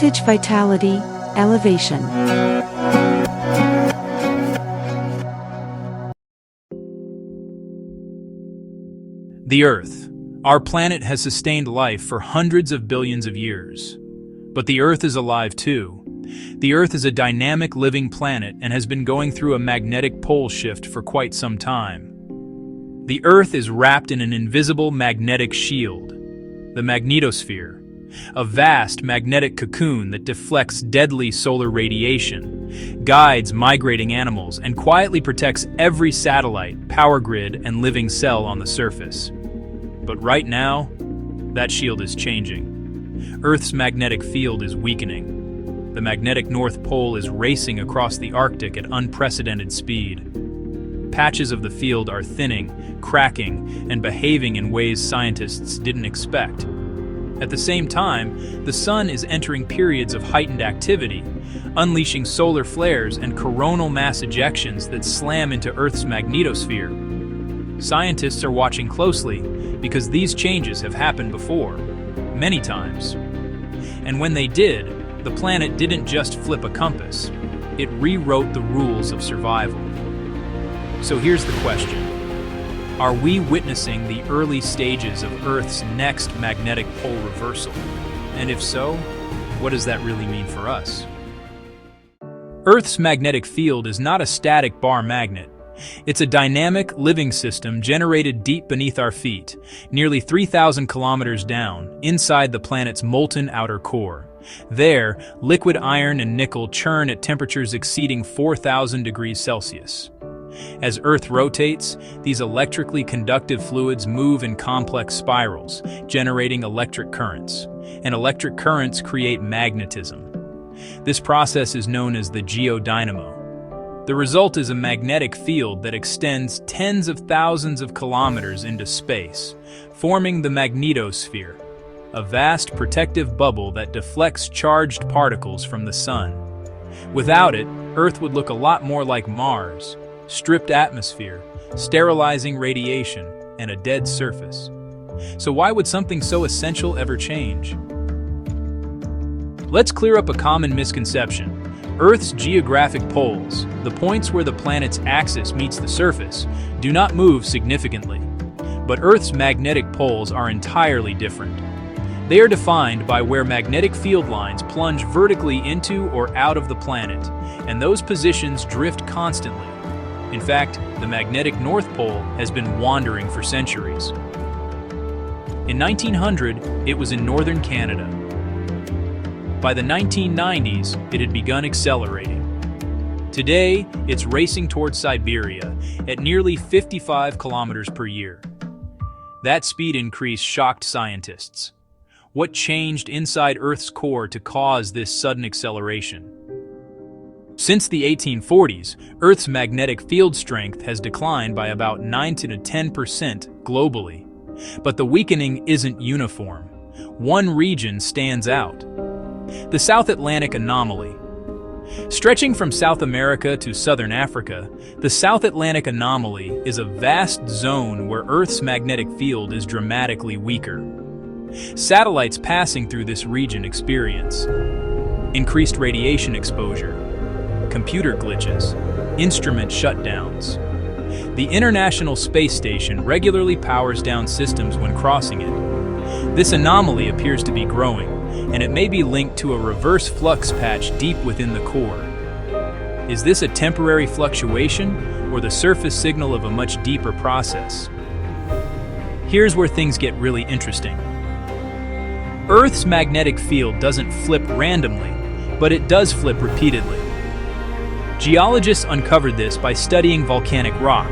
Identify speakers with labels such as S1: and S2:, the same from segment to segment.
S1: Voltage, vitality, elevation.
S2: The Earth. Our planet has sustained life for hundreds of billions of years. But the Earth is alive too. The Earth is a dynamic living planet and has been going through a magnetic pole shift for quite some time. The Earth is wrapped in an invisible magnetic shield, the magnetosphere, a vast magnetic cocoon that deflects deadly solar radiation, guides migrating animals, and quietly protects every satellite, power grid, and living cell on the surface. But right now, that shield is changing. Earth's magnetic field is weakening. The magnetic North Pole is racing across the Arctic at unprecedented speed. Patches of the field are thinning, cracking, and behaving in ways scientists didn't expect. At the same time, the Sun is entering periods of heightened activity, unleashing solar flares and coronal mass ejections that slam into Earth's magnetosphere. Scientists are watching closely because these changes have happened before, many times. And when they did, the planet didn't just flip a compass, it rewrote the rules of survival. So here's the question. Are we witnessing the early stages of Earth's next magnetic pole reversal? And if so, what does that really mean for us? Earth's magnetic field is not a static bar magnet. It's a dynamic, living system generated deep beneath our feet, nearly 3,000 kilometers down, inside the planet's molten outer core. There, liquid iron and nickel churn at temperatures exceeding 4,000 degrees Celsius. As Earth rotates, these electrically conductive fluids move in complex spirals, generating electric currents. And electric currents create magnetism. This process is known as the geodynamo. The result is a magnetic field that extends tens of thousands of kilometers into space, forming the magnetosphere, a vast protective bubble that deflects charged particles from the Sun. Without it, Earth would look a lot more like Mars. Stripped atmosphere, sterilizing radiation, and a dead surface. So why would something so essential ever change? Let's clear up a common misconception. Earth's geographic poles, the points where the planet's axis meets the surface, do not move significantly. But Earth's magnetic poles are entirely different. They are defined by where magnetic field lines plunge vertically into or out of the planet, and those positions drift constantly. In fact, the magnetic North Pole has been wandering for centuries. In 1900, it was in northern Canada. By the 1990s, it had begun accelerating. Today, it's racing towards Siberia at nearly 55 kilometers per year. That speed increase shocked scientists. What changed inside Earth's core to cause this sudden acceleration? Since the 1840s, Earth's magnetic field strength has declined by about 9 to 10% globally. But the weakening isn't uniform. One region stands out: the South Atlantic Anomaly. Stretching from South America to Southern Africa, the South Atlantic Anomaly is a vast zone where Earth's magnetic field is dramatically weaker. Satellites passing through this region experience increased radiation exposure, computer glitches, instrument shutdowns. The International Space Station regularly powers down systems when crossing it. This anomaly appears to be growing, and it may be linked to a reverse flux patch deep within the core. Is this a temporary fluctuation, or the surface signal of a much deeper process? Here's where things get really interesting. Earth's magnetic field doesn't flip randomly, but it does flip repeatedly. Geologists uncovered this by studying volcanic rock.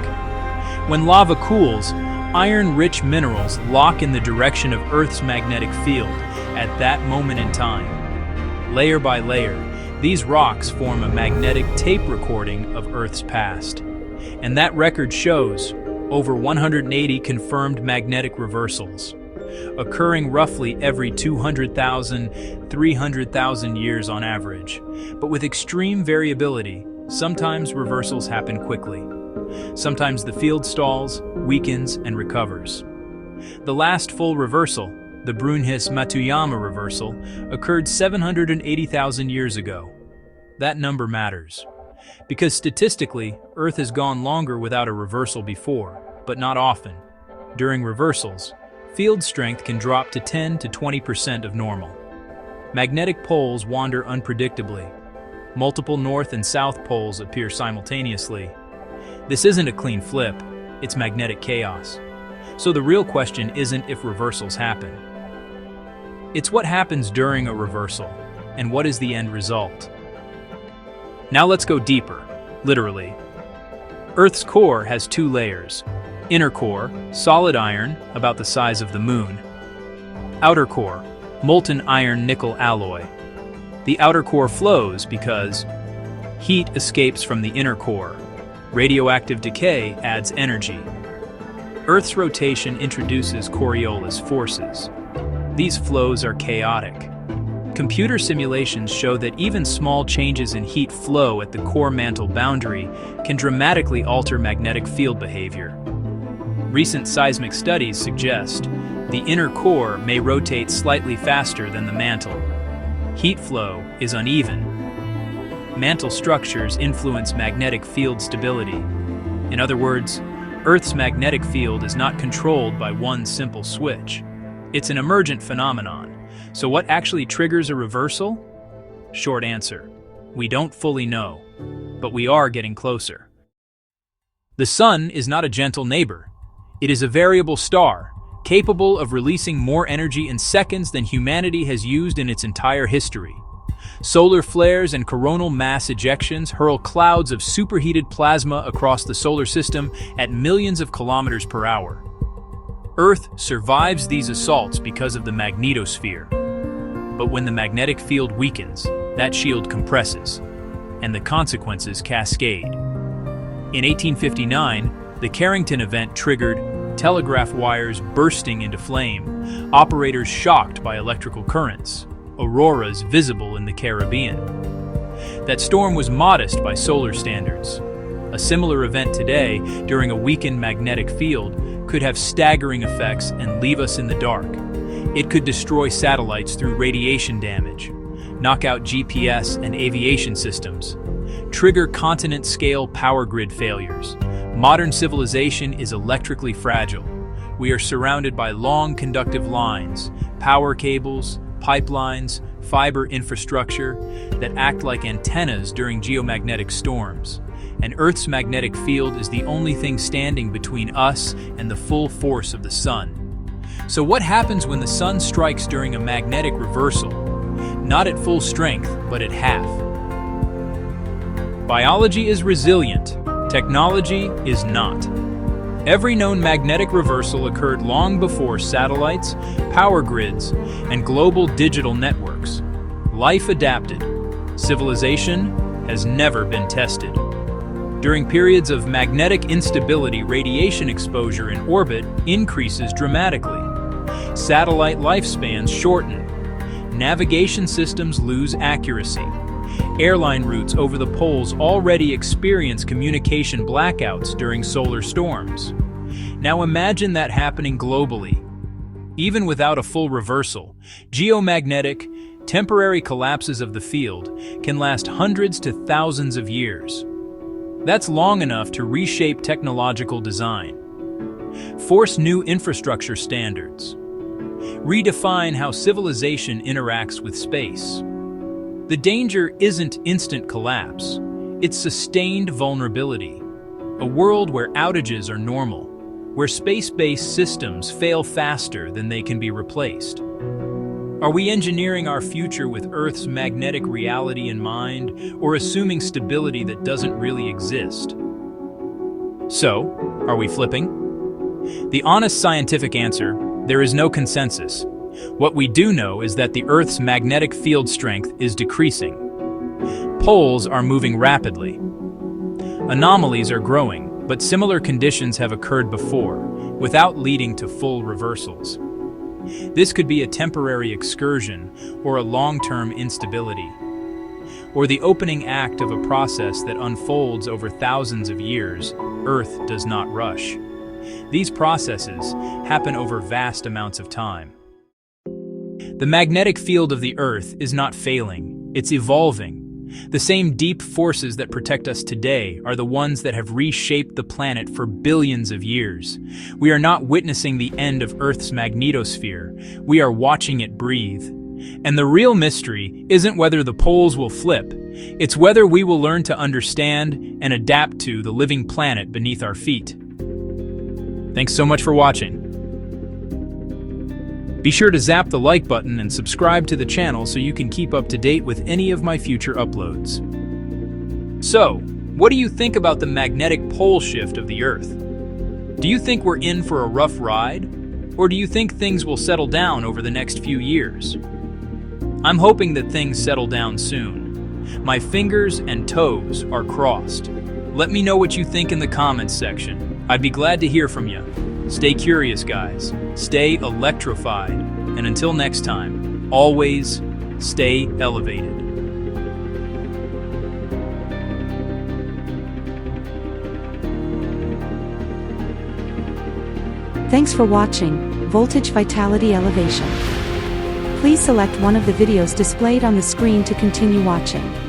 S2: When lava cools, iron-rich minerals lock in the direction of Earth's magnetic field at that moment in time. Layer by layer, these rocks form a magnetic tape recording of Earth's past. And that record shows over 180 confirmed magnetic reversals, occurring roughly every 200,000, 300,000 years on average. But with extreme variability, sometimes reversals happen quickly. Sometimes the field stalls, weakens, and recovers. The last full reversal, the Brunhis-Matuyama reversal, occurred 780,000 years ago. That number matters, because statistically, Earth has gone longer without a reversal before, but not often. During reversals, field strength can drop to 10 to 20% of normal. Magnetic poles wander unpredictably. Multiple north and south poles appear simultaneously. This isn't a clean flip, it's magnetic chaos. So the real question isn't if reversals happen. It's what happens during a reversal, and what is the end result. Now let's go deeper, literally. Earth's core has two layers. Inner core, solid iron, about the size of the moon. Outer core, molten iron-nickel alloy. The outer core flows because heat escapes from the inner core. Radioactive decay adds energy. Earth's rotation introduces Coriolis forces. These flows are chaotic. Computer simulations show that even small changes in heat flow at the core mantle boundary can dramatically alter magnetic field behavior. Recent seismic studies suggest the inner core may rotate slightly faster than the mantle. Heat flow is uneven. Mantle structures influence magnetic field stability. In other words, Earth's magnetic field is not controlled by one simple switch. It's an emergent phenomenon. So what actually triggers a reversal? Short answer: we don't fully know, but we are getting closer. The Sun is not a gentle neighbor. It is a variable star, capable of releasing more energy in seconds than humanity has used in its entire history. Solar flares and coronal mass ejections hurl clouds of superheated plasma across the solar system at millions of kilometers per hour. Earth survives these assaults because of the magnetosphere. But when the magnetic field weakens, that shield compresses, and the consequences cascade. In 1859, the Carrington event triggered telegraph wires bursting into flame, operators shocked by electrical currents, auroras visible in the Caribbean. That storm was modest by solar standards. A similar event today, during a weakened magnetic field, could have staggering effects and leave us in the dark. It could destroy satellites through radiation damage, knock out GPS and aviation systems, trigger continent-scale power grid failures. Modern civilization is electrically fragile. We are surrounded by long conductive lines, power cables, pipelines, fiber infrastructure that act like antennas during geomagnetic storms. And Earth's magnetic field is the only thing standing between us and the full force of the Sun. So what happens when the Sun strikes during a magnetic reversal? Not at full strength, but at half. Biology is resilient. Technology is not. Every known magnetic reversal occurred long before satellites, power grids, and global digital networks. Life adapted. Civilization has never been tested. During periods of magnetic instability, radiation exposure in orbit increases dramatically. Satellite lifespans shorten. Navigation systems lose accuracy. Airline routes over the poles already experience communication blackouts during solar storms. Now imagine that happening globally. Even without a full reversal, geomagnetic, temporary collapses of the field can last hundreds to thousands of years. That's long enough to reshape technological design, force new infrastructure standards, redefine how civilization interacts with space. The danger isn't instant collapse, it's sustained vulnerability. A world where outages are normal, where space-based systems fail faster than they can be replaced. Are we engineering our future with Earth's magnetic reality in mind, or assuming stability that doesn't really exist? So, are we flipping? The honest scientific answer: there is no consensus. What we do know is that the Earth's magnetic field strength is decreasing. Poles are moving rapidly. Anomalies are growing, but similar conditions have occurred before, without leading to full reversals. This could be a temporary excursion or a long-term instability, or the opening act of a process that unfolds over thousands of years. Earth does not rush. These processes happen over vast amounts of time. The magnetic field of the Earth is not failing, it's evolving. The same deep forces that protect us today are the ones that have reshaped the planet for billions of years. We are not witnessing the end of Earth's magnetosphere, we are watching it breathe. And the real mystery isn't whether the poles will flip, it's whether we will learn to understand and adapt to the living planet beneath our feet. Thanks so much for watching. Be sure to zap the like button and subscribe to the channel so you can keep up to date with any of my future uploads. So, what do you think about the magnetic pole shift of the Earth? Do you think we're in for a rough ride? Or do you think things will settle down over the next few years? I'm hoping that things settle down soon. My fingers and toes are crossed. Let me know what you think in the comments section. I'd be glad to hear from you. Stay curious, guys. Stay electrified. And until next time, always stay elevated.
S1: Thanks for watching Voltage Vitality Elevation. Please select one of the videos displayed on the screen to continue watching.